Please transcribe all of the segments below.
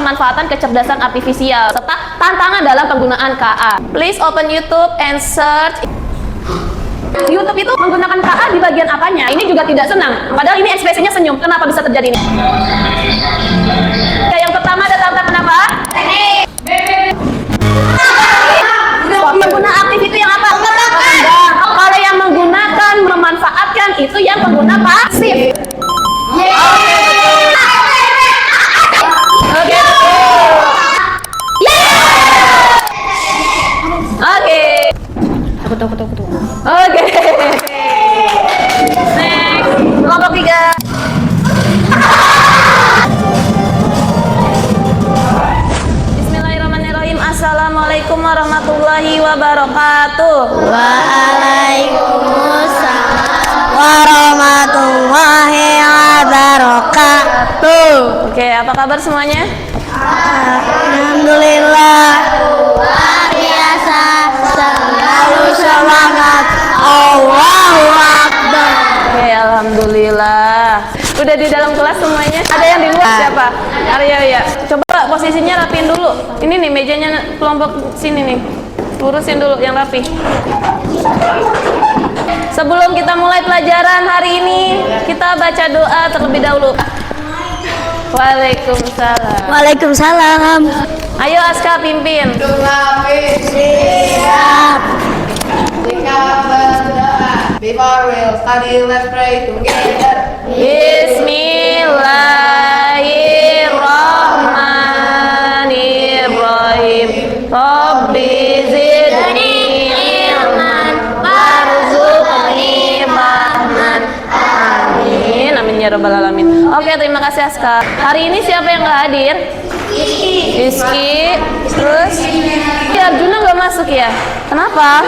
pemanfaatan kecerdasan artifisial serta tantangan dalam penggunaan KA. Please open YouTube and search. YouTube itu menggunakan KA di bagian apanya? Ini juga tidak senang. Padahal ini ekspresinya senyum. Kenapa bisa terjadi ini? Yang pertama ada tantangan apa? Teknik. Pengguna aktif itu yang apa? Kalau yang menggunakan, memanfaatkan itu yang pengguna pasif. Oke. Tunggu. Oke. Next, kelompok 3. Bismillahirrahmanirrahim. Assalamualaikum warahmatullahi wabarakatuh. Waalaikumsalam warahmatullahi wabarakatuh. Oke, apa kabar semuanya? Alhamdulillah. Luar biasa. Selalu semangat. Allahu Akbar. Oke, alhamdulillah. Udah di dalam kelas semuanya? Ada yang di luar siapa? Arya ya. Coba posisinya rapiin dulu. Ini nih mejanya kelompok sini nih. Lurusin dulu yang rapi. Sebelum kita mulai pelajaran hari ini, kita baca doa terlebih dahulu. Waalaikumsalam. Waalaikumsalam. Ayo Aska pimpin. Siap. Before we'll study, let's pray together. Bismillahirrahmanirrahim. Rabbi zidni ilman warzuqni fahman. Amin. Amin ya rabbal alamin. Oke, terima kasih Aska. Hari ini siapa yang nggak hadir? Rizky. Terus Arjuna nggak masuk ya? Kenapa?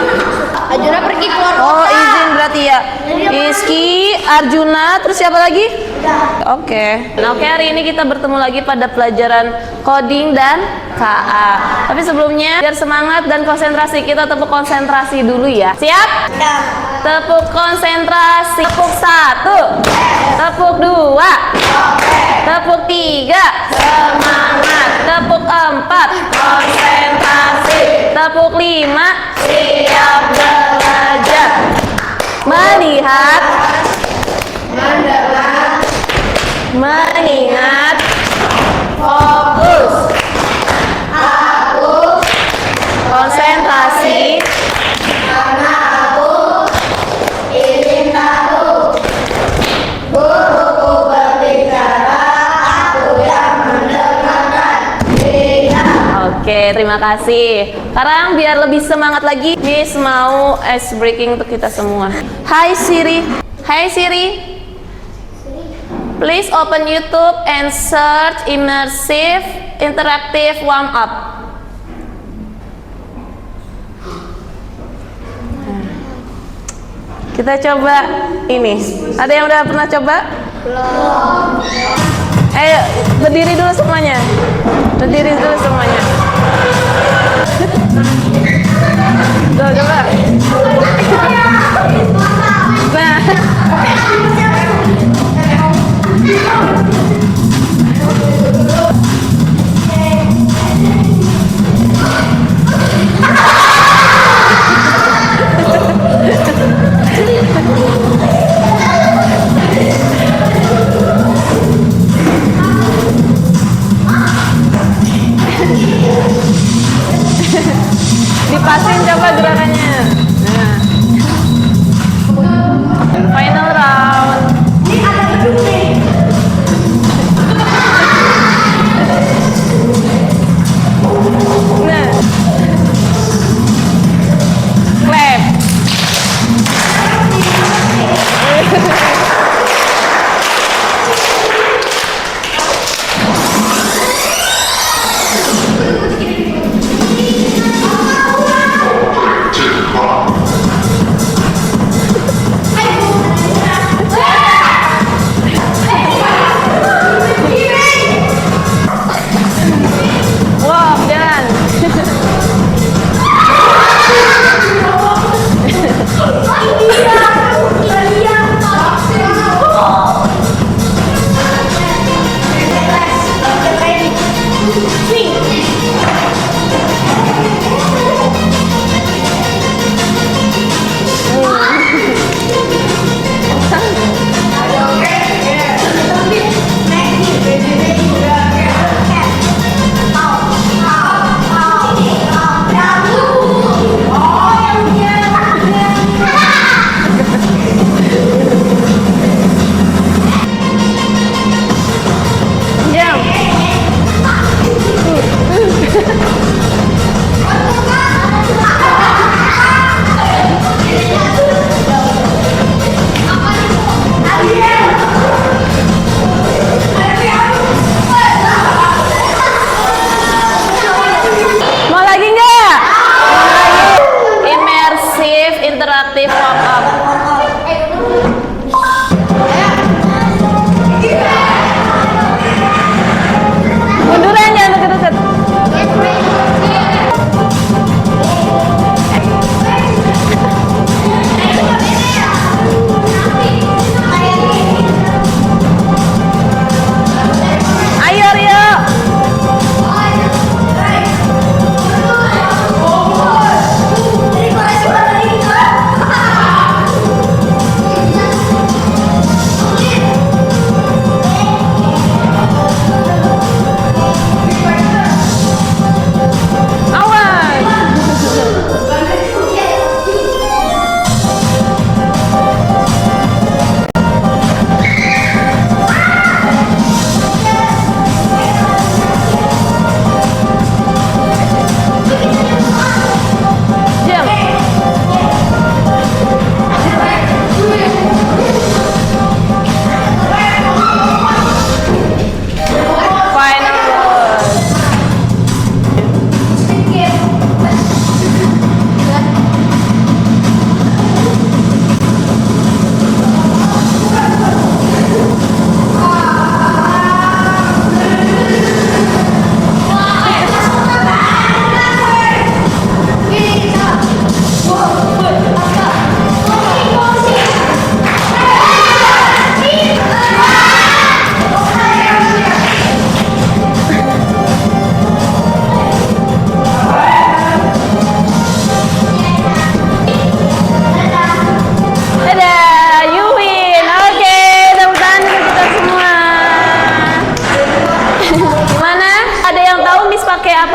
Arjuna pergi keluar. Oh, izin berarti ya. Rizky, Arjuna, terus siapa lagi? Oke. Nah, hari ini kita bertemu lagi pada pelajaran coding dan KA. Tapi sebelumnya, biar semangat dan konsentrasi, kita tepuk konsentrasi dulu ya. Siap? Tepuk konsentrasi. Tepuk 1. Tepuk 2. Tepuk 3. Semangat. Tepuk 4. Konsentrasi. Tepuk 5. Siap belajar. Melihat, mengingat, fokus, aku, konsentrasi, karena aku ingin tahu, guruku berbicara, aku yang mendengarkan. Oke, terima kasih. Sekarang biar lebih semangat lagi, Miss mau ice breaking untuk kita semua. Hai Siri. Hai Siri. Please open YouTube and search immersive interactive warm up. Kita coba ini. Ada yang udah pernah coba? Belum. Ayo berdiri dulu semuanya. Berdiri dulu semuanya. Tuh, coba. Nah. Dipasin coba gerakannya. Nah. Final round. Ini ada gedung nih.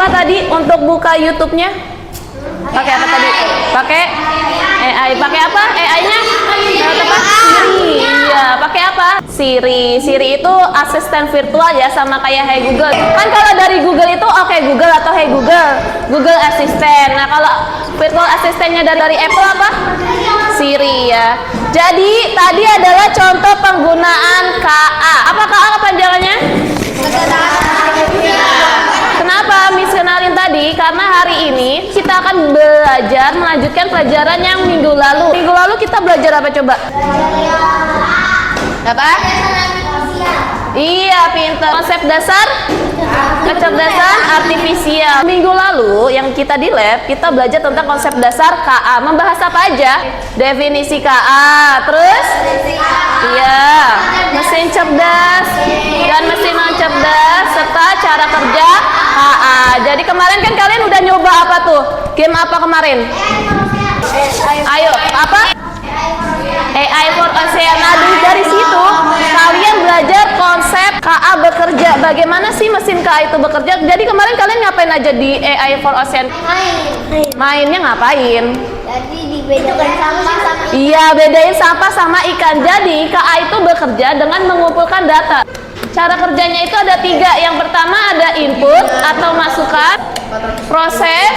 apa tadi untuk buka YouTube-nya? Pakai apa tadi? Pakai AI. Pakai apa? AI-nya? Apa? Siri. Iya, pakai apa? Siri. Siri itu asisten virtual ya, sama kayak Hey Google. Kan kalau dari Google itu Oke Google atau Hey Google. Google Assistant. Nah, kalau virtual asistennya dari Apple apa? Siri ya. Jadi, tadi adalah contoh penggunaan KA. Apa KA kepanjangannya? Kenapa Miss kenalin tadi? Karena hari ini kita akan belajar melanjutkan pelajaran yang minggu lalu. Minggu lalu kita belajar apa coba? Apa? Iya, pintar. Konsep dasar kecerdasan artifisial. Minggu lalu yang kita di lab, kita belajar tentang konsep dasar KA. Membahas apa aja? Definisi KA. Terus? Iya, mesin cerdas dan mesin non cerdas serta cara kerja KA. Jadi kemarin kan kalian udah nyoba apa tuh? Game apa kemarin? Ayo, apa? AI for Ocean. Nah, dari situ kalian belajar konsep KA bekerja. Bagaimana sih mesin KA itu bekerja? Jadi kemarin kalian ngapain aja di AI for Ocean? Mainnya ngapain? Jadi dibedakan sampah sama Iya, bedain sampah sama ikan. Jadi KA itu bekerja dengan mengumpulkan data. Cara kerjanya itu ada 3. Yang pertama ada input atau masukan, proses,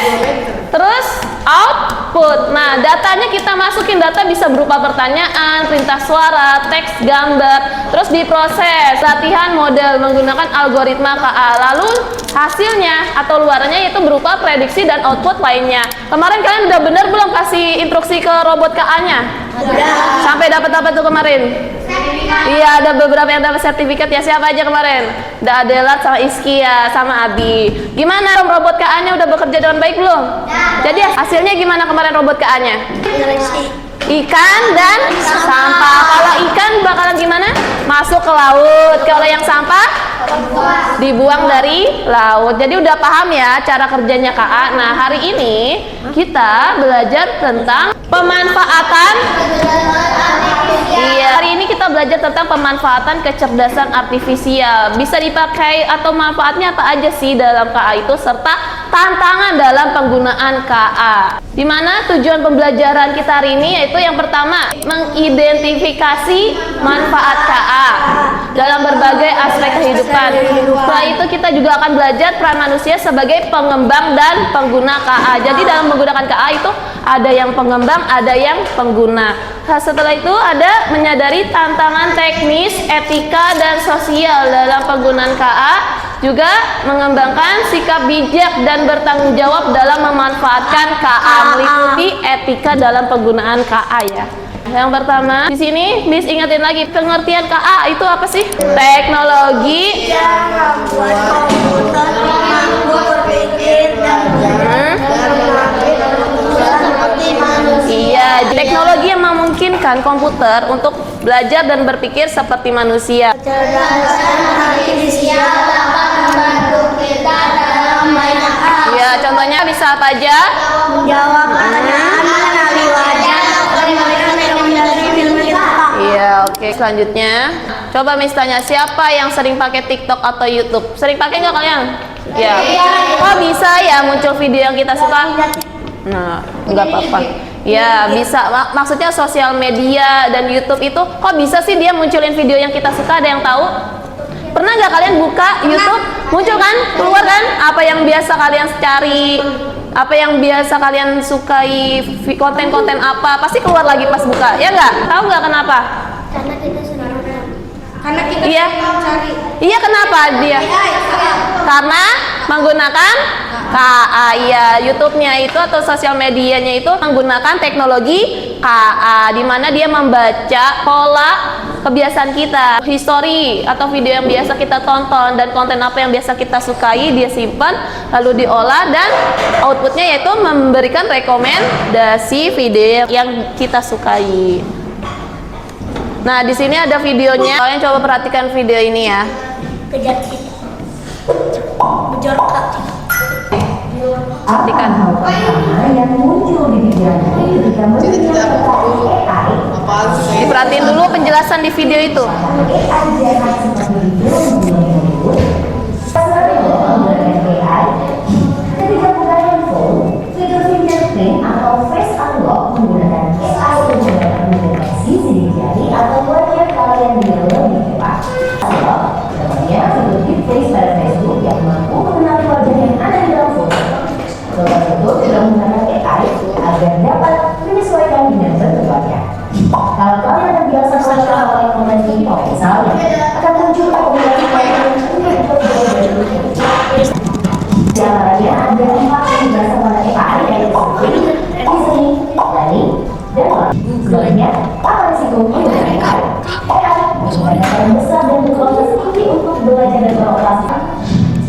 terus output. Nah, datanya kita masukin, data bisa berupa pertanyaan, perintah suara, teks, gambar, terus diproses, latihan model menggunakan algoritma KA. Lalu hasilnya atau luarannya itu berupa prediksi dan output lainnya. Kemarin kalian udah bener belum kasih instruksi ke robot KA-nya? Sampai dapat apa tuh kemarin? Iya, ada beberapa yang dapat sertifikat ya. Siapa aja kemarin? Ada Adelat sama Iskia sama Abi. Gimana robot KA-nya udah bekerja dengan baik belum? Jadi hasilnya gimana kemarin robot KA-nya? Ikan dan sampah. Kalau ikan bakalan gimana? Masuk ke laut. Kalau yang sampah dibuang dari laut. Jadi udah paham ya cara kerjanya KA. Nah, hari ini kita belajar tentang pemanfaatan. Iya, hari ini kita belajar tentang pemanfaatan kecerdasan artifisial. Bisa dipakai atau manfaatnya apa aja sih dalam KA itu, serta tantangan dalam penggunaan KA. Dimana tujuan pembelajaran kita hari ini yaitu yang pertama, mengidentifikasi manfaat KA dalam berbagai aspek kehidupan. Setelah itu kita juga akan belajar peran manusia sebagai pengembang dan pengguna KA. Jadi dalam menggunakan KA itu ada yang pengembang, ada yang pengguna. Nah, setelah itu ada menyadari tantangan teknis, etika, dan sosial dalam penggunaan KA. Juga mengembangkan sikap bijak dan bertanggung jawab dalam memanfaatkan KA, meliputi etika dalam penggunaan KA ya. Yang pertama, di sini Miss ingetin lagi, pengertian KA itu apa sih? Teknologi yang membuat komputer mampu berpikir dan seperti manusia. Iya, teknologi yang memungkinkan komputer untuk belajar dan berpikir seperti manusia. Kecerdasan artifisial dapat membantu kita dalam banyak hal. Iya, contohnya bisa apa aja? Menjawab pertanyaan, mengenali wajah, dan memberikan rekomendasi film kita. Iya, oke. Selanjutnya, coba Miss tanya, siapa yang sering pakai TikTok atau YouTube? Sering pakai nggak kalian? Ya. Kok bisa ya muncul video yang kita suka? Nah, nggak apa-apa. Ya, bisa. Maksudnya sosial media dan YouTube itu kok bisa sih dia munculin video yang kita suka? Ada yang tahu? Pernah nggak kalian buka YouTube? Muncul kan? Keluar kan? Apa yang biasa kalian cari? Apa yang biasa kalian sukai? Konten-konten apa? Pasti keluar lagi pas buka. Ya nggak? Tahu nggak kenapa? Karena kita senang. Karena kita Iya. cari. Iya, kenapa dia? Karena menggunakan KA. Iya, YouTube-nya itu atau sosial medianya itu menggunakan teknologi KA, di mana dia membaca pola kebiasaan kita, history atau video yang biasa kita tonton dan konten apa yang biasa kita sukai dia simpan lalu diolah, dan outputnya yaitu memberikan rekomendasi video yang kita sukai. Nah, di sini ada videonya. Kalian coba perhatikan video ini ya. Kejar kita. Menjorok hati. Perhatikan. yang muncul di pikiran ketika melihat AI Apaan sih? Diperhatiin dulu penjelasan di video itu. sebagai ajaran seperti berbulan-bulan tersebut, pengelolaan AI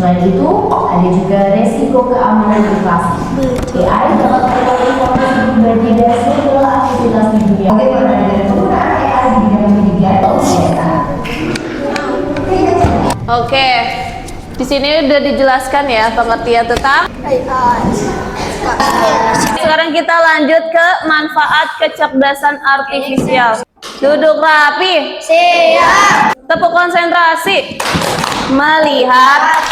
Selain itu, ada juga resiko keamanan privasi. AI dapat mengetahui informasi pribadi dan segala aktivitas di dunia. Bagaimana dengan penggunaan AI di bidang pendidikan dan kesehatan? Oke, di sini udah dijelaskan ya pengertian tentang. Sekarang kita lanjut ke manfaat kecerdasan artifisial. Duduk rapi. Siap. Tepuk konsentrasi. Melihat,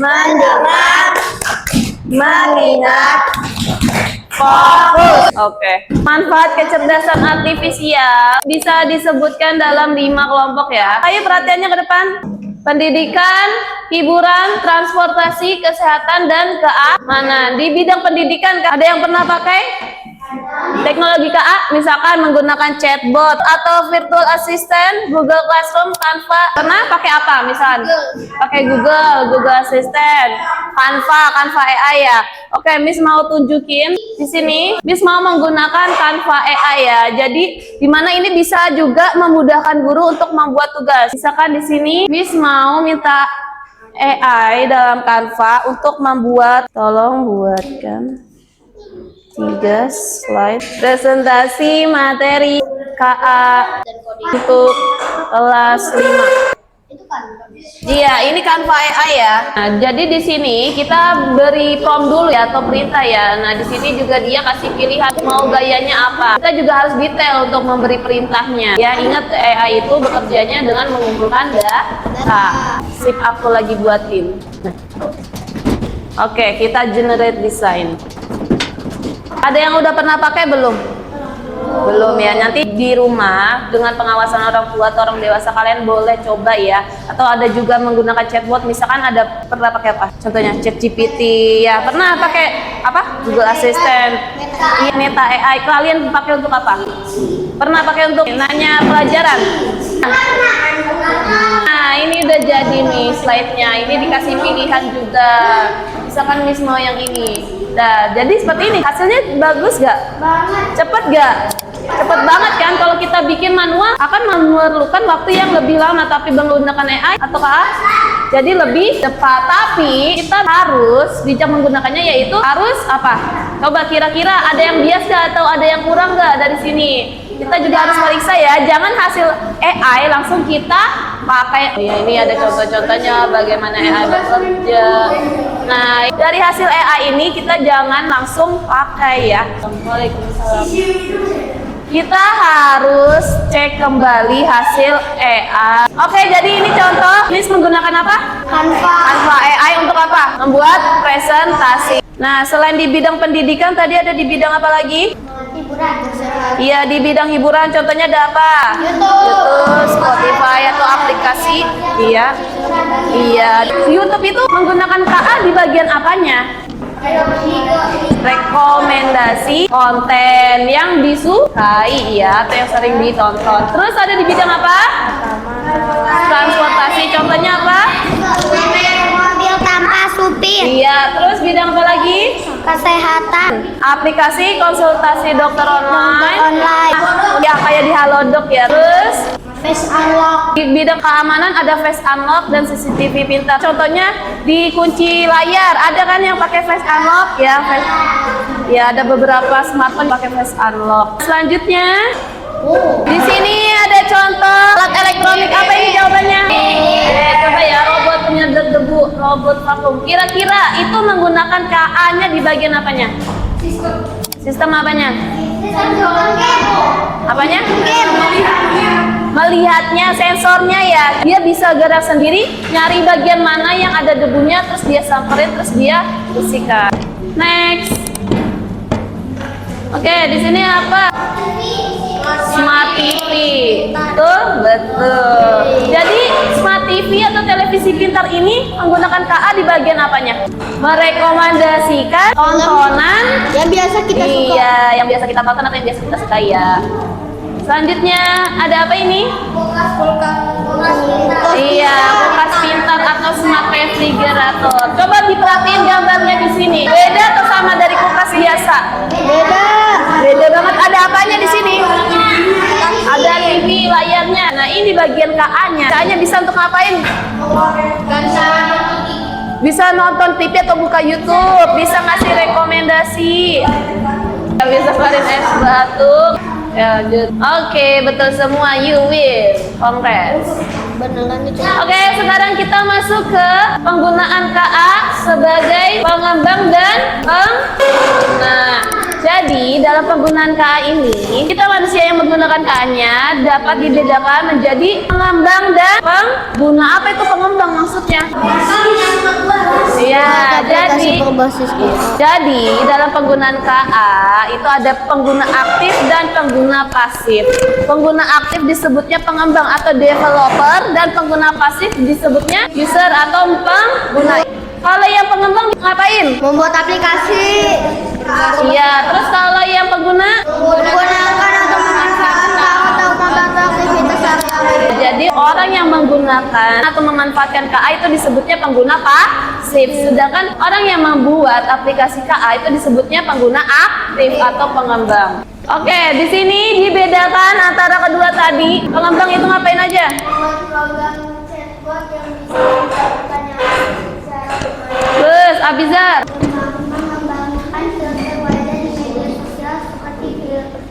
mendengar, mengingat, fokus. Oke. Manfaat kecerdasan artifisial bisa disebutkan dalam 5 kelompok ya. Ayo perhatiannya ke depan. Pendidikan, hiburan, transportasi, kesehatan, dan keamanan. Di bidang pendidikan, ada yang pernah pakai teknologi KA? Misalkan menggunakan chatbot atau virtual assistant, Google Classroom, Canva. Pernah pakai apa? Misal pakai Google Assistant, Canva AI ya. Oke, Miss mau tunjukin di sini. Miss mau menggunakan Canva AI ya. Jadi di mana ini bisa juga memudahkan guru untuk membuat tugas. Misalkan di sini Miss mau minta AI dalam Canva untuk membuat, tolong buatkan 3 slide presentasi materi KA untuk kelas 5. Iya, ini Canva AI ya. Nah, jadi di sini kita beri prompt dulu ya atau perintah ya. Nah, di sini juga dia kasih pilihan mau gayanya apa. Kita juga harus detail untuk memberi perintahnya. Ya, ingat AI itu bekerjanya dengan mengumpulkan data. Sip, aku lagi buatin. Nah. Oke, kita generate design. Ada yang udah pernah pakai belum? Belum ya. Nanti di rumah dengan pengawasan orang tua atau orang dewasa kalian boleh coba ya. Atau ada juga menggunakan chatbot. Misalkan ada pernah pakai apa? Contohnya ChatGPT ya. Pernah pakai apa? Google Assistant. Iya, Meta AI. Kalian pakai untuk apa? Pernah pakai untuk nanya pelajaran? Nah, ini udah jadi nih slide-nya. Ini dikasih pilihan juga. Misalkan Miss mau yang ini. Nah, jadi seperti ini. Hasilnya bagus gak? Cepet gak? Cepet banget kan? Kalau kita bikin manual akan memerlukan waktu yang lebih lama. Tapi menggunakan AI atau jadi lebih cepat. Tapi kita harus bijak menggunakannya, yaitu harus apa? Coba kira-kira ada yang bias gak atau ada yang kurang gak dari sini? Kita juga harus periksa ya. Jangan hasil AI langsung kita pakai. Ya, ini ada contoh-contohnya bagaimana AI bekerja. Nah, dari hasil AI ini kita jangan langsung pakai ya. Waalaikumsalam. Kita harus cek kembali hasil AI. Oke, jadi ini contoh. Miss menggunakan apa? Canva AI untuk apa? Membuat presentasi. Nah, selain di bidang pendidikan, tadi ada di bidang apa lagi? Hiburan. Iya, di bidang hiburan contohnya ada apa? YouTube, Spotify atau aplikasi. Iya. YouTube itu menggunakan KA di bagian apanya? Rekomendasi konten yang disukai ya, atau yang sering ditonton. Terus ada di bidang apa? Transportasi, contohnya apa? Mobil tanpa supir. Iya, terus bidang apa lagi? Kesehatan. Aplikasi konsultasi dokter online. Ya, kayak di Halodoc ya. Terus Face unlock. di bidang keamanan ada face unlock dan CCTV pintar. Contohnya di kunci layar ada kan yang pakai face unlock ya. Ya, ada beberapa smartphone pakai face unlock. Selanjutnya di sini ada contoh alat elektronik. Apa ini jawabannya? Coba ya, robot penyedot debu, robot vakum. Kira-kira itu menggunakan KA-nya di bagian apanya? Sistem apanya? Apanya? Melihatnya, sensornya ya. Dia bisa gerak sendiri, nyari bagian mana yang ada debunya, terus dia samperin, terus dia bersihkan. Next. Oke, di sini apa? Smart TV. Betul. Jadi Smart TV atau televisi pintar ini menggunakan KA di bagian apanya? Merekomendasikan tontonan Yang biasa kita suka. iya, yang biasa kita tonton atau yang biasa kita suka ya. Selanjutnya ada apa ini? Iya, kulkas pintar atau smart refrigerator. Coba diperhatiin gambarnya di sini. Beda atau sama dari kulkas biasa? Beda banget. Ada apanya di sini? Ada TV layarnya. Nah, ini bagian KA-nya. KA-nya bisa untuk ngapain? Bisa nonton TV atau buka YouTube, bisa ngasih rekomendasi, bisa keluarin es batu. Ya, good. Oke, betul semua. You win. Congrats. Beneran itu. Oke, sekarang kita masuk ke penggunaan KA sebagai pengembang dan pengguna. Jadi, dalam penggunaan KA ini, kita manusia yang menggunakan KA-nya dapat dibedakan menjadi pengembang dan pengguna. Apa itu pengembang maksudnya? Iya, jadi dalam penggunaan KA itu ada pengguna aktif dan pengguna pasif. Pengguna aktif disebutnya pengembang atau developer dan pengguna pasif disebutnya user atau pengguna. Kalau yang pengembang ngapain? Membuat aplikasi. Iya, terus kalau yang pengguna Menggunakan atau memanfaatkan atau membantu aktivitas sehari-hari. jadi orang yang menggunakan atau memanfaatkan KA itu disebutnya pengguna pasif. Sedangkan orang yang membuat aplikasi KA itu disebutnya pengguna aktif atau pengembang. Oke, di sini dibedakan antara kedua tadi. Pengembang itu ngapain aja? Membuat program chatbot yang bisa menjawab pertanyaan secara otomatis. Terus, Abizar. Mengembangkan filter wajah di media sosial seperti filter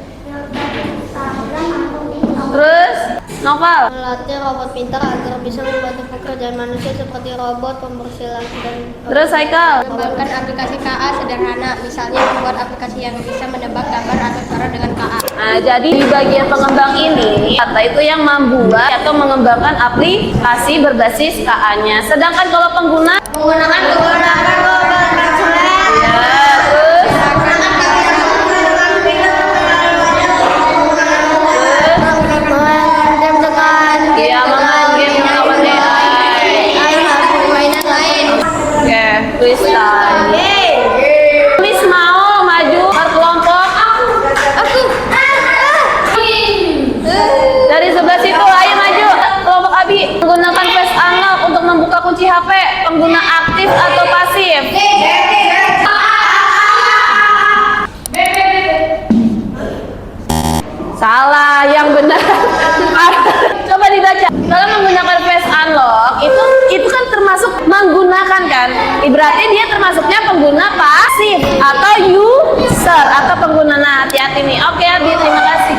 Instagram atau TikTok. Terus, Noval. Melatih robot pintar agar bisa membantu pekerjaan manusia seperti robot, pembersih lantai dan Terus, Haikal. mengembangkan aplikasi KA sederhana, misalnya membuat aplikasi yang bisa menebak gambar atau suara dengan KA. Nah, jadi di bagian pengembang ini, kata itu yang membuat atau mengembangkan aplikasi berbasis KA-nya. Sedangkan kalau pengguna, Menggunakan Google Translate. ya, terus, Mengajar dengan ya, main game melawan AI. permainan lain. Oke, freestyle. Miss mau maju berkelompok Aku. dari sebelah situ, ayo maju. Kelompok Abi menggunakan face unlock untuk membuka kunci HP. Pengguna aktif atau pasif? Salah, yang benar. Coba dibaca. Kalau menggunakan face unlock itu kan termasuk menggunakan kan? Berarti dia termasuknya pengguna pasif atau user atau pengguna. Nah, hati-hati nih. Oke, Abi, terima kasih.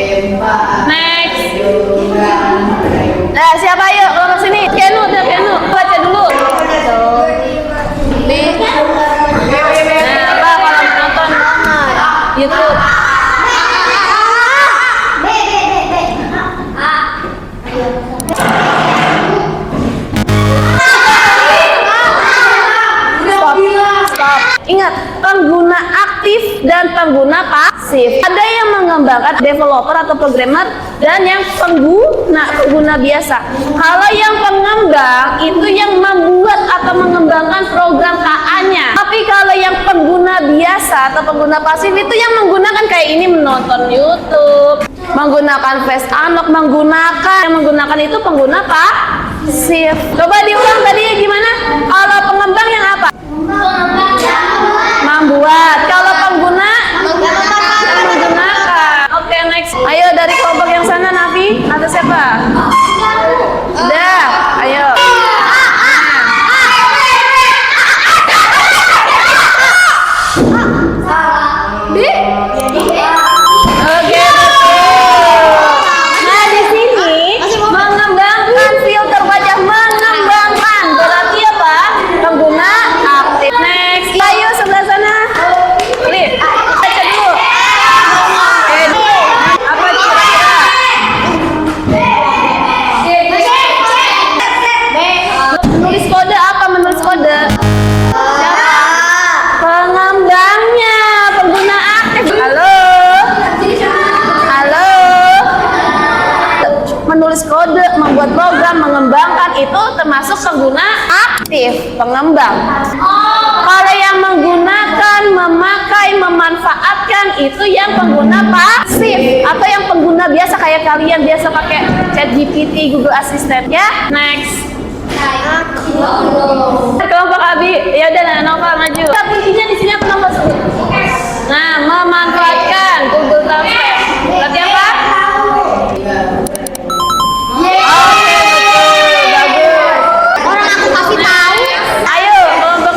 Next. Nah, siapa yuk? Kelompok sini. Kenu, baca dulu. Nah, apa kalau nonton YouTube? Stop. Ingat, pengguna aktif dan pengguna pasif. Ada yang mengembangkan developer atau programmer dan yang pengguna biasa. Kalau yang pengembang itu yang membuat atau mengembangkan program KA-nya. Tapi kalau yang pengguna biasa atau pengguna pasif itu yang menggunakan kayak ini, menonton YouTube, menggunakan face unlock, yang menggunakan itu pengguna pasif. Coba diulang tadi gimana? Kalau pengembang yang apa? Membuat. Kalau pengguna yang menggunakan. Oke, next. Ayo dari kelompok yang sana, Nabi atau siapa? Udah, ayo. Oke, betul. Nah, di sini mengembangkan filter wajah, mengembangkan berarti apa? Pengguna aktif. Next, ayo sebelah sana. Lihat, baca dulu. Oke, apa kira-kira? Menulis kode apa? Menulis kode. Siapa? Pengembangnya, pengguna aktif. Halo. Halo. Menulis kode, membuat program, mengembangkan itu termasuk pengguna aktif, pengembang. Kalau yang menggunakan, memakai, memanfaatkan itu yang pengguna pasif atau yang pengguna biasa kayak kalian biasa pakai ChatGPT, Google Assistant ya. Next. Kelompok Abi, ya udah Nova maju. Kita kuncinya di sini apa Nova sebut? Nah, memanfaatkan Google Translate. Berarti apa? Oke, betul, bagus. Orang aku kasih tahu. Ayo, kelompok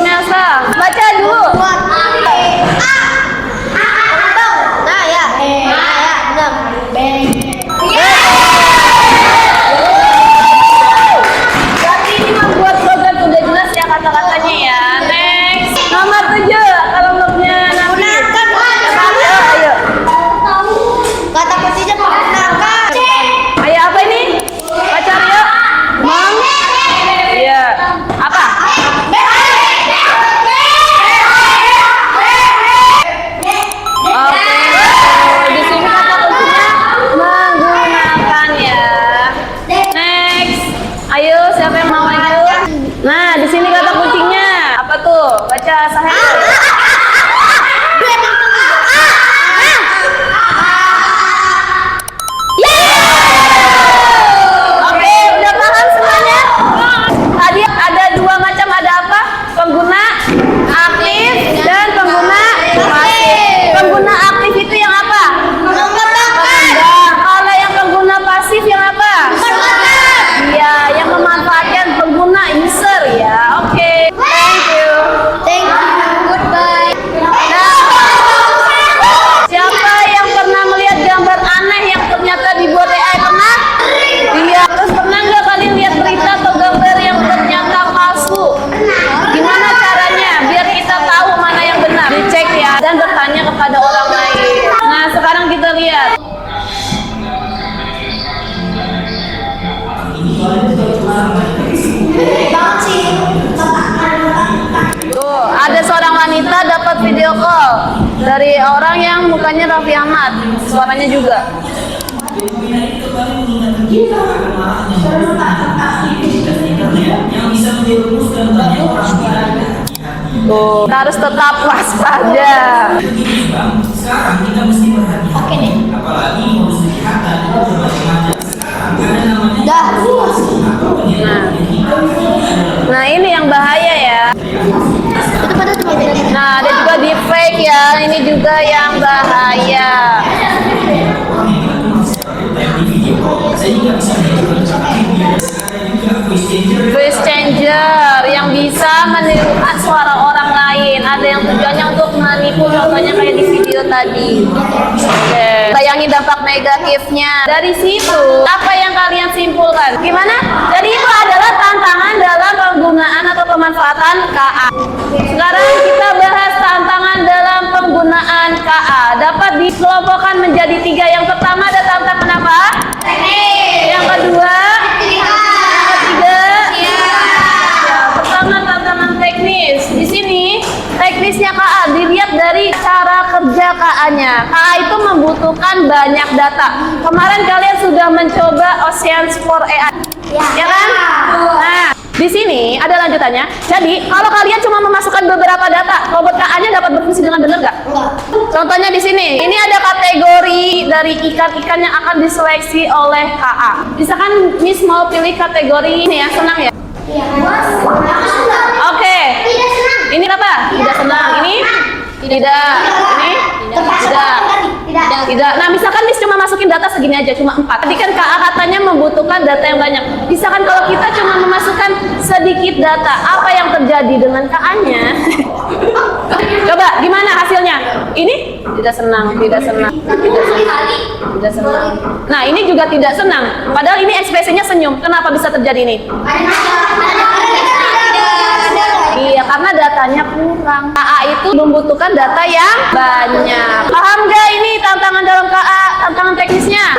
Dari orang yang mukanya Raffi Ahmad, suaranya juga. Tuh, kita harus tetap waspada. Oke deh. Nah ini yang bahaya ya. Itu pada tuh beda. Nah ada juga deepfake ya, ini juga yang bahaya. Voice changer yang bisa menirukan suara orang lain. Ada yang tujuannya untuk menipu, contohnya kayak di video tadi. Oke. Bayangin dampak negatifnya. Dari situ, apa yang kalian simpulkan? Gimana? Jadi itu adalah tantangan dalam penggunaan atau pemanfaatan KA. Sekarang kita bahas tantangan dalam penggunaan KA. Dapat dikelompokkan menjadi 3. Yang pertama ada tantangan apa? Teknis. Yang kedua? Yang ketiga? Pertama tantangan teknis. Di sini teknisnya KA dilihat dari cara kerja KA-nya. KA itu membutuhkan banyak data. Kemarin kalian sudah mencoba Oceans for AI, ya kan? Nah, di sini ada lanjutannya. Jadi, kalau kalian cuma memasukkan beberapa data, robot KA-nya dapat berfungsi dengan benar nggak? Contohnya di sini, ini ada kategori dari ikan-ikan yang akan diseleksi oleh KA. Misalkan Miss mau pilih kategori ini ya, senang ya? Oke. Tidak senang. Ini apa? Tidak senang. Ini? Tidak. Ini? Tidak. Tidak. Nah, misalkan Miss cuma masukin data segini aja, cuma 4. Tadi kan KA katanya membutuhkan data yang banyak. Misalkan kalau kita cuma memasukkan sedikit data, apa yang terjadi dengan KA-nya? Coba, gimana hasilnya? Ini? Tidak senang, tidak senang, tidak senang, tidak senang. Nah, ini juga tidak senang. Padahal ini ekspresinya senyum. Kenapa bisa terjadi ini? Iya, karena datanya kurang. KA itu membutuhkan data yang banyak. Paham gak ini tantangan dalam KA, tantangan teknisnya?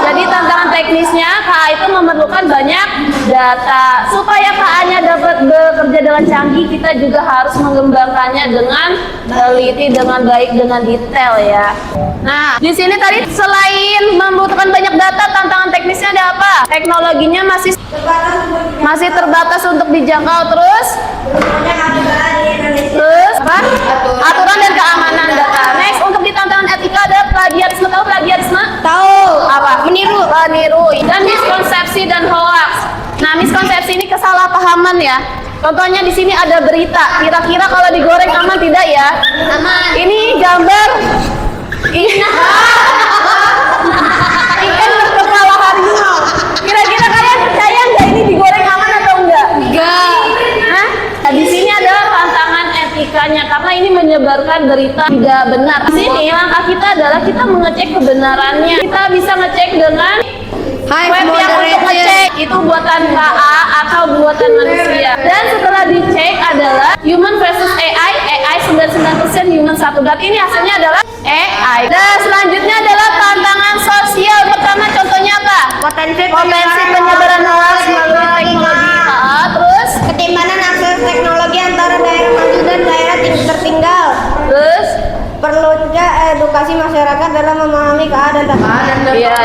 Jadi tantangan teknisnya KA itu memerlukan banyak data. Supaya KA-nya dapat bekerja dengan canggih, kita juga harus mengembangkannya dengan teliti, dengan baik, dengan detail ya. Nah, di sini tadi selain membutuhkan banyak data, tantangan teknisnya ada apa? Teknologinya masih terbatas untuk dijangkau, terus apa? Aturan dan keamanan data. Next, untuk di tantangan etika ada plagiarisme. Tahu plagiarisme? Tahu. Apa? Meniru. Dan miskonsepsi dan hoax. Nah, miskonsepsi ini kesalahpahaman ya. Contohnya di sini ada berita. Kira-kira kalau digoreng aman tidak ya? Aman. Ini gambar ikan berkepala harimau. Kira-kira kalian percaya nggak ini digoreng aman atau enggak? Enggak. Nah, di sini adalah tantangan etikanya karena ini menyebarkan berita tidak benar. Di sini langkah kita adalah kita mengecek kebenarannya. Kita bisa ngecek dengan web yang untuk ngecek itu buatan KA atau buatan manusia. Dan setelah dicek adalah human versus AI, AI 99%, human 1%. Ini hasilnya adalah AI. Dan selanjutnya adalah tantangan sosial. Pertama contohnya apa? Potensi penyebaran hoax melalui teknologi KA. Terus Ketimpangan akses teknologi antara daerah maju dan daerah tertinggal. Terus Perlunya edukasi masyarakat dalam memahami KA dan data. iya.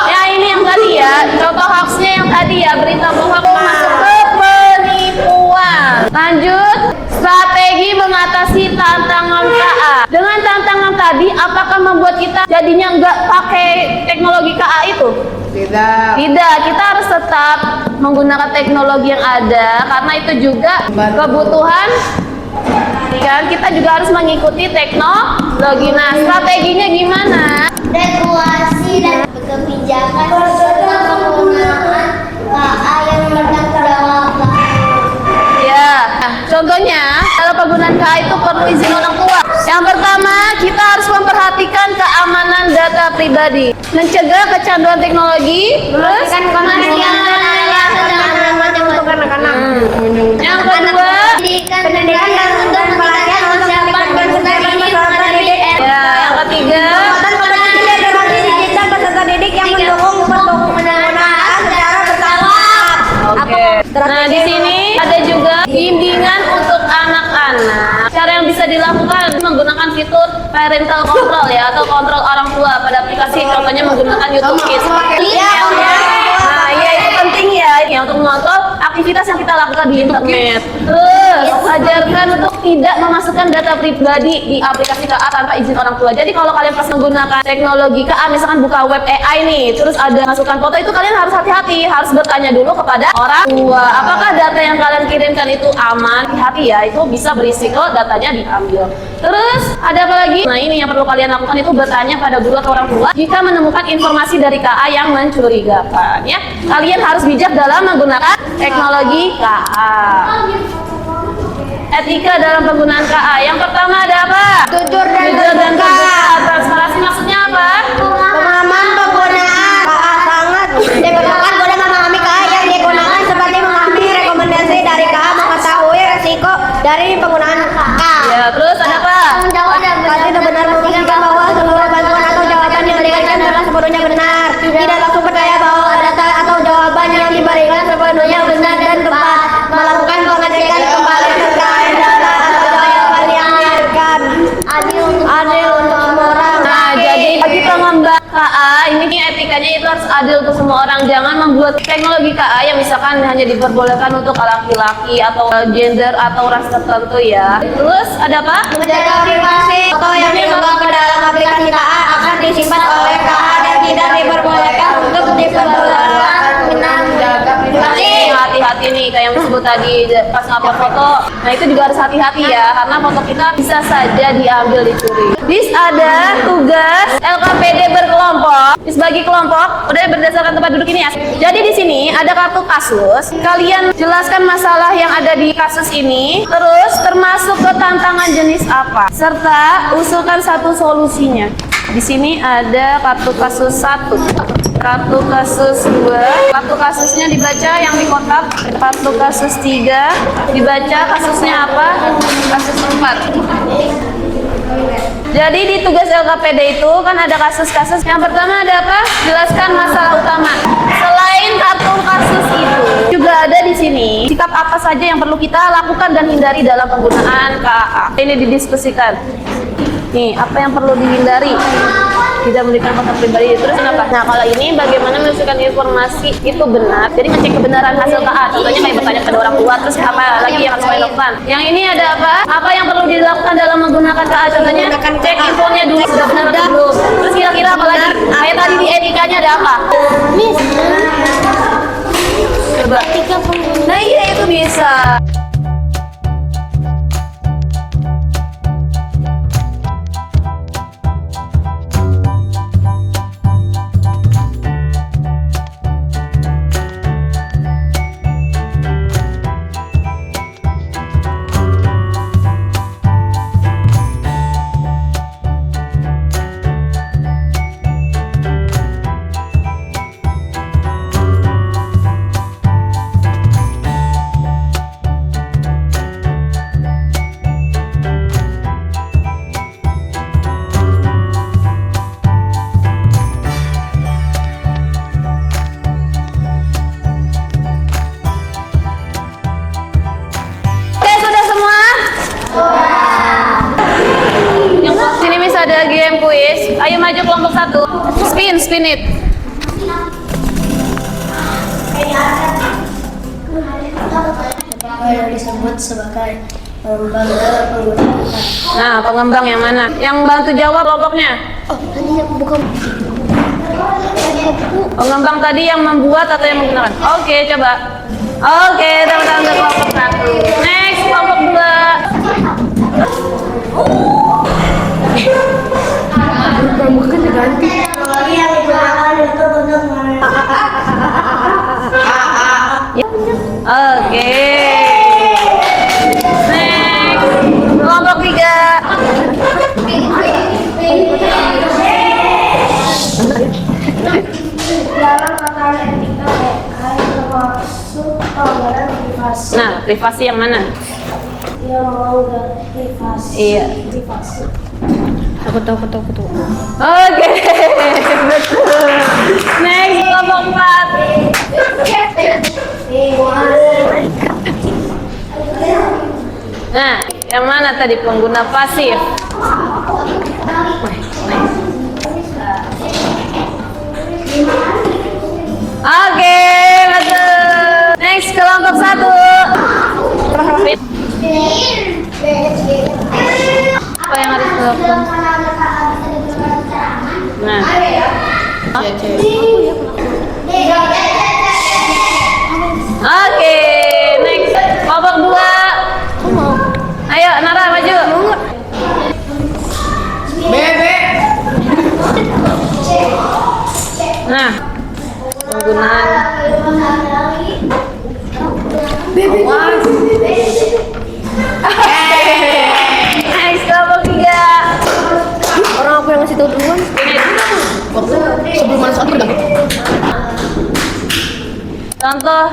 Ya ini yang tadi ya, contoh hoaxnya yang tadi ya, berita bohong masuk ke penipuan. Lanjut, strategi mengatasi tantangan KA. Dengan tantangan tadi, apakah membuat kita jadinya nggak pakai teknologi KA itu? Tidak. Tidak, kita harus tetap menggunakan teknologi yang ada karena itu juga kebutuhan. Kan kita juga harus mengikuti teknologi. Nah, strateginya gimana? Regulasi dan kebijakan serta penggunaan KA yang bertanggung Ya, nah, contohnya dalam penggunaan KA itu perlu izin orang tua. Yang pertama, kita harus memperhatikan keamanan data pribadi, mencegah kecanduan teknologi, terus untuk anak-anak. Yang kedua, Pendidikan dan untuk pelatihan persiapan peserta didik. ya, yang ketiga, Digital peserta didik yang mendukung penggunaan secara bertahap. oke. Nah, di sini ada juga bimbingan untuk anak-anak. Cara yang bisa bisa dilakukan menggunakan fitur parental control ya, atau kontrol orang tua pada aplikasi, contohnya menggunakan YouTube Kids. Nah, iya itu penting ya untuk mengontrol aktivitas yang kita lakukan di internet. Terus ajarkan untuk tidak memasukkan data pribadi di aplikasi KA tanpa izin orang tua. Jadi kalau kalian pas menggunakan teknologi KA, misalkan buka web AI nih, terus ada masukkan foto, itu kalian harus hati-hati, harus bertanya dulu kepada orang tua, apakah data yang kalian kirimkan itu aman. Hati-hati ya, itu bisa berisiko datanya diambil. Terus ada apa lagi? Nah, ini yang perlu kalian lakukan, itu bertanya pada guru atau orang tua jika menemukan informasi dari KA yang mencurigakan ya. Kalian harus bijak dalam menggunakan teknologi KA. Etika dalam penggunaan KA. Yang pertama ada apa? Jujur dan terbuka. Transparansi maksudnya apa? Pemahaman penggunaan KA sangat diperlukan guna memahami KA yang digunakan, seperti memahami rekomendasi dari KA, mengetahui resiko dari penggunaan KA. Ya, terus ada apa? Kasih benar memastikan bahwa seluruh bantuan atau jawaban yang diberikan adalah sepenuhnya benar. Tidak langsung percaya bahwa data atau jawaban yang diberikan sepenuhnya benar dan tepat. Melakukan pengecekan kembali terkait data atau jawaban yang diberikan. Adil untuk semua orang. Nah, jadi bagi pengembang KA ini etikanya itu harus adil untuk semua orang. Jangan membuat teknologi KA yang misalkan hanya diperbolehkan untuk laki-laki atau gender atau ras tertentu ya. Terus ada apa? Menjaga privasi. Foto yang diunggah ke dalam aplikasi KA akan disimpan oleh KA dan tidak diperbolehkan untuk diperbolehkan. Menjaga privasi. Hati-hati nih kayak yang disebut tadi pas ngupload foto. Nah, itu juga harus hati-hati ya, karena foto kita bisa saja diambil, dicuri. Bis ada tugas LKPD berkelompok. Bis bagi kelompok udah berdasarkan tempat duduk ini ya. Jadi di sini ada kartu kasus. Kalian jelaskan masalah yang ada di kasus ini, terus termasuk ke tantangan jenis apa, serta usulkan satu solusinya. Di sini ada kartu kasus 1, kartu kasus 2, kartu kasusnya dibaca yang di kotak, kartu kasus 3 dibaca kasusnya apa, kasus 4. Jadi di tugas LKPD itu kan ada kasus-kasus. Yang pertama ada apa? Jelaskan masalah utama. Selain kartu kasus itu, juga ada di sini sikap apa saja yang perlu kita lakukan dan hindari dalam penggunaan KA. Ini didiskusikan. Nih, apa yang perlu dihindari? Tidak memberikan kontak pribadi. Terus kenapa? Nah, kalau ini bagaimana menunjukkan informasi itu benar. Jadi ngecek kebenaran hasil KA. Contohnya kayak bertanya pada orang tua. Terus apa lagi yang harus kalian lakukan? Yang ini ada apa? Apa yang perlu dilakukan dalam menggunakan KA? Contohnya cek infonya dulu sudah benar atau belum. Terus kira-kira apa lagi? Kayak tadi di etikanya ada apa? Coba. Nah, iya itu bisa. Ada game kuis. Ayo maju kelompok 1. Spin it. Yang disebut sebagai pengembang dalam penggunaan. Nah, pengembang yang mana? Yang bantu jawab kelompoknya. Oh, tadi bukan. Pengembang tadi yang membuat atau yang menggunakan? Oke, coba. Oke, teman-teman untuk kelompok 1. Next, kelompok 2. Bukan diganti. Teknologi yang digunakan untuk Oke. Next, kelompok 3. dalam tataran etika termasuk pelanggaran privasi. Nah, privasi yang mana? Yang melanggar privasi. Iya. Privasi. Aku tahu. Oke, betul. Next, kelompok 4. Nah, Yang mana tadi pengguna pasif? Oke, betul. Next, kelompok 1. Apa yang harus dilakukan? Nah. Oke, next. Kelompok 2. Ayo, Nara maju. Bebek. Nah, penggunaan next, kelompok 3. Orang aku yang ngasih tahu duluan. Sebelum masuk aku udah. Contoh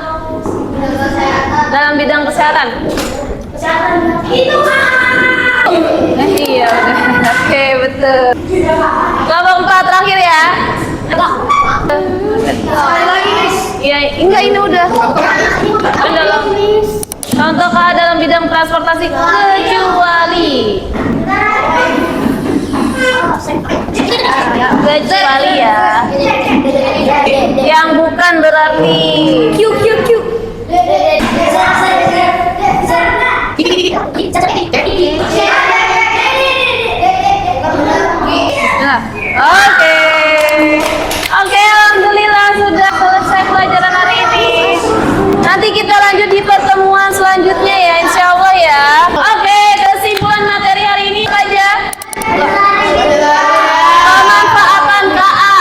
dalam bidang kesehatan. Iya, udah. Oke, betul. Kelompok 4 terakhir ya. Iya, enggak ini udah. Dalam contoh dalam bidang transportasi kecuali ya. Yang bukan berarti Q. Nah, oke, alhamdulillah sudah selesai pelajaran hari ini. Nanti kita lanjut di pertemuan selanjutnya ya, insya Allah ya. Oke, kesimpulan materi hari ini apa aja? Pemanfaatan KA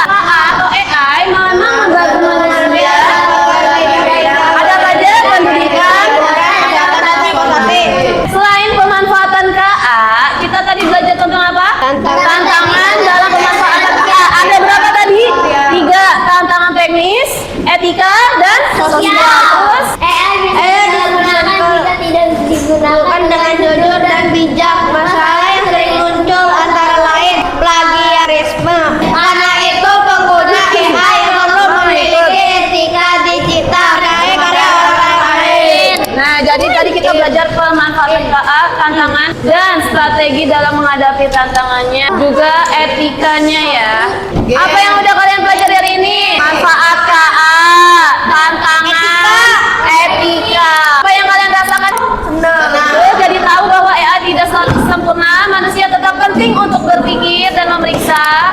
atau AI memang menggabungkan manusia. Ada apa aja? Pendidikan. Selain pemanfaatan KA, kita tadi belajar tentang apa? Tantangan dalam pemanfaatan KA. Ada berapa tadi? 3. Tantangan teknis, etika, dan sosial. Terus digunakan jika tidak digunakan dengan jujur dan bijak. Masalah yang sering muncul antara lain plagiarisme. Karena itu pengguna AI perlu memiliki etika digital dari karya orang lain. nah, jadi tadi kita belajar pemanfaatan KA, tantangan, dan strategi dalam menghadapi tantangannya. Juga etikanya ya. Apa yang udah kalian pelajari hari ini? Manfaat KA, tantangan, etika. Apa yang kalian rasakan? Senang. Jadi tahu bahwa AI tidak selalu sempurna. Manusia tetap penting untuk berpikir dan memeriksa.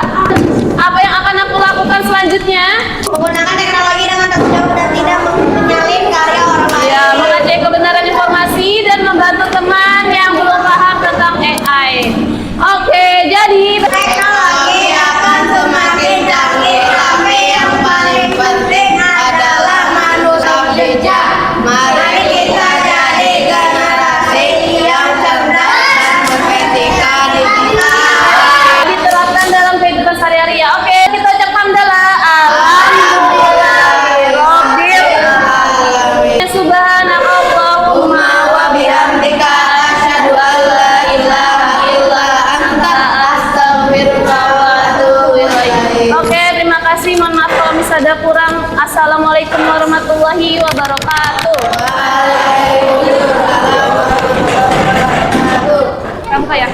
Apa yang akan aku lakukan selanjutnya? Menggunakan teknologi dengan tanggung jawab dan tidak menyalin karya orang lain. Ya, mengecek kebenaran informasi dan membantu teman yang belum paham tentang AI. Oke, jadi Teknologi akan semakin canggih, tapi yang paling penting adalah manusia bijak. Mari kita jadi generasi yang cerdas dan beretika digital. diterapkan dalam kehidupan sehari-hari ya. Oke, kita ucap hamdalah. Alhamdulillahirabbil alamin. Subhanakallahumma wa bihamdika asyhadu an la ilaha illa anta astaghfiruka wa atubu ilaik. Oke, terima kasih. Mohon maaf kalau misalnya ada kurang. Assalamualaikum warahmatullahi wabarakatuh. Kamu kayak